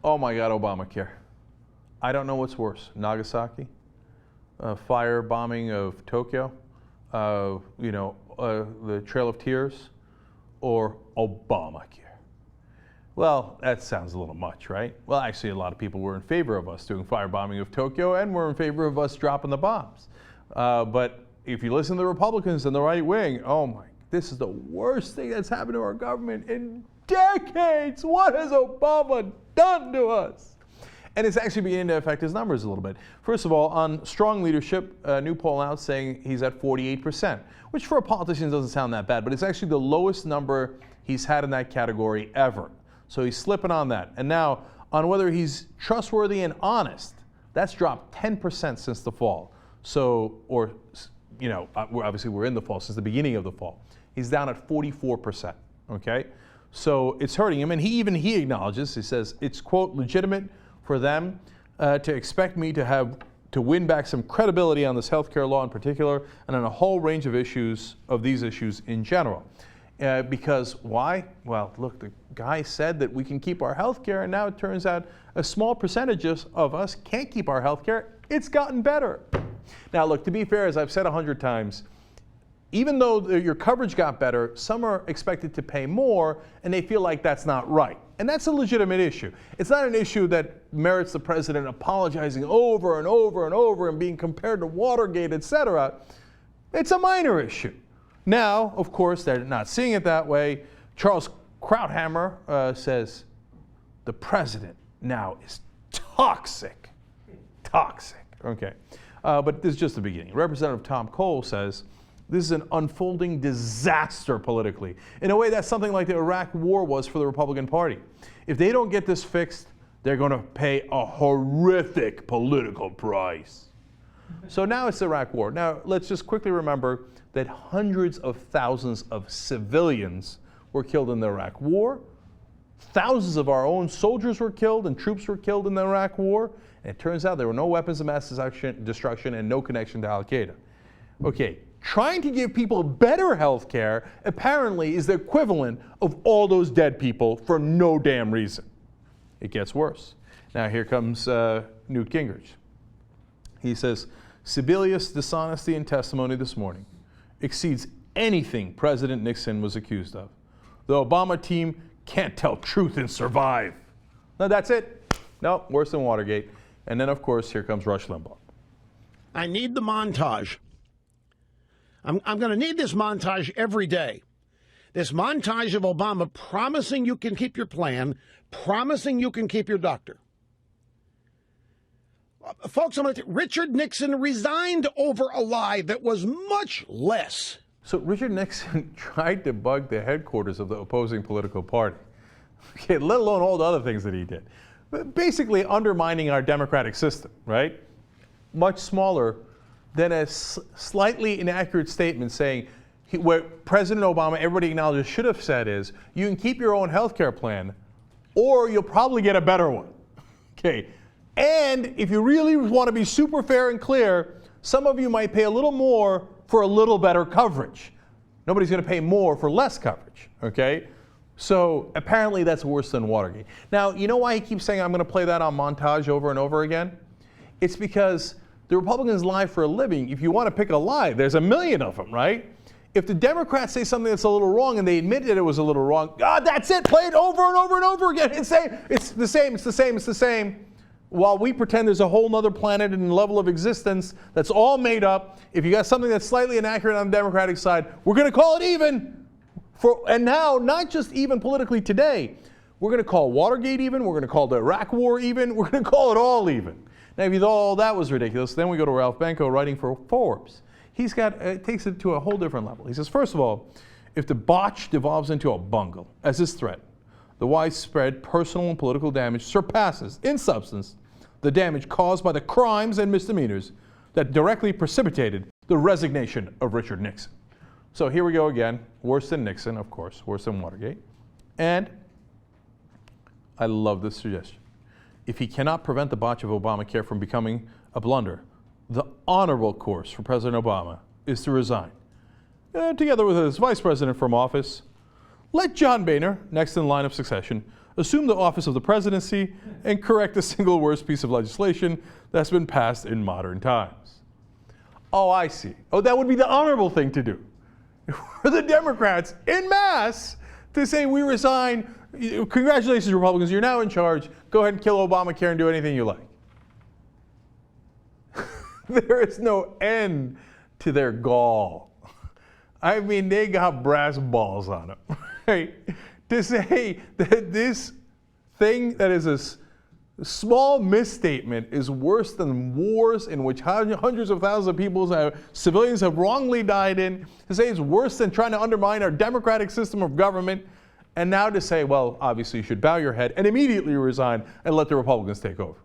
Oh my God, Obamacare. I don't know what's worse, Nagasaki, fire bombing of Tokyo, the Trail of Tears, or Obamacare. Well, that sounds a little much, right? Well, actually, a lot of people were in favor of us doing firebombing of Tokyo and were in favor of us dropping the bombs. But if you listen to the Republicans and the right wing, oh my, this is the worst thing that's happened to our government in decades. What has Obama done to us? And it's actually beginning to affect his numbers a little bit. First of all, on strong leadership, a new poll out saying he's at 48%, which for a politician doesn't sound that bad, but it's actually the lowest number he's had in that category ever. So he's slipping on that. And now, on whether he's trustworthy and honest, that's dropped 10% since the fall. So, obviously we're in the fall, since the beginning of the fall. He's down at 44%, okay? So it's hurting him, and he acknowledges, he says, it's, quote, legitimate for them to expect me to win back some credibility on this healthcare law in particular, and on a whole range of these issues in general. Because why? Well, look, the guy said that we can keep our health care, and now it turns out a small percentage of us can't keep our health care. It's gotten better. Now, look, to be fair, as I've said 100 times, even though your coverage got better, some are expected to pay more, and they feel like that's not right. And that's a legitimate issue. It's not an issue that merits the president apologizing over and over and over and being compared to Watergate, etc. It's a minor issue. Now, of course, they're not seeing it that way. Charles Krauthammer says the president now is toxic. Toxic. Okay. But this is just the beginning. Representative Tom Cole says this is an unfolding disaster politically, in a way that's something like the Iraq War was for the Republican Party. If they don't get this fixed, they're going to pay a horrific political price. So now it's the Iraq War. Now, let's just quickly remember that hundreds of thousands of civilians were killed in the Iraq War. Thousands of our own soldiers were killed and troops were killed in the Iraq War. And it turns out there were no weapons of mass destruction and no connection to Al-Qaeda. Okay, trying to give people better health care apparently is the equivalent of all those dead people for no damn reason. It gets worse. Now here comes Newt Gingrich. He says, Sebelius' dishonesty in testimony this morning exceeds anything President Nixon was accused of. The Obama team can't tell truth and survive. No, that's it. No, worse than Watergate. And then, of course, here comes Rush Limbaugh. I need the montage. I'm going to need this montage every day. This montage of Obama promising you can keep your plan, promising you can keep your doctor. Folks, Richard Nixon resigned over a lie that was much less. So Richard Nixon tried to bug the headquarters of the opposing political party, okay, let alone all the other things that he did. But basically undermining our democratic system, right? Much smaller than a slightly inaccurate statement saying what President Obama, everybody acknowledges, should have said is, you can keep your own health care plan, or you'll probably get a better one. Okay. And if you really want to be super fair and clear, some of you might pay a little more for a little better coverage. Nobody's going to pay more for less coverage, okay? So apparently that's worse than Watergate. Now, you know why he keeps saying I'm going to play that on montage over and over again? It's because the Republicans lie for a living. If you want to pick a lie, there's a million of them, right? If the Democrats say something that's a little wrong and they admit that it was a little wrong, that's it, play it over and over and over again. It's the same. While we pretend there's a whole other planet and level of existence that's all made up, if you got something that's slightly inaccurate on the Democratic side, we're going to call it even. And now, not just even politically today, we're going to call Watergate even, we're going to call the Iraq War even, we're going to call it all even. Now, if you thought all that was ridiculous, then we go to Ralph Benko writing for Forbes. It takes it to a whole different level. He says, first of all, if the botch devolves into a bungle, as is threat, the widespread personal and political damage surpasses, in substance, the damage caused by the crimes and misdemeanors that directly precipitated the resignation of Richard Nixon. So here we go again, worse than Nixon, of course, worse than Watergate. And I love this suggestion. If he cannot prevent the botch of Obamacare from becoming a blunder, the honorable course for President Obama is to resign. Together with his vice president from office, let John Boehner, next in line of succession, assume the office of the presidency, and correct the single worst piece of legislation that's been passed in modern times. Oh, I see. Oh, that would be the honorable thing to do. For the Democrats, en masse, to say we resign. Congratulations, Republicans, you're now in charge. Go ahead and kill Obamacare and do anything you like. There is no end to their gall. I mean, they got brass balls on them, right? To say that this thing that is a small misstatement is worse than wars in which hundreds of thousands of people, civilians have wrongly died in, to say it's worse than trying to undermine our democratic system of government, and now to say, well, obviously you should bow your head and immediately resign and let the Republicans take over.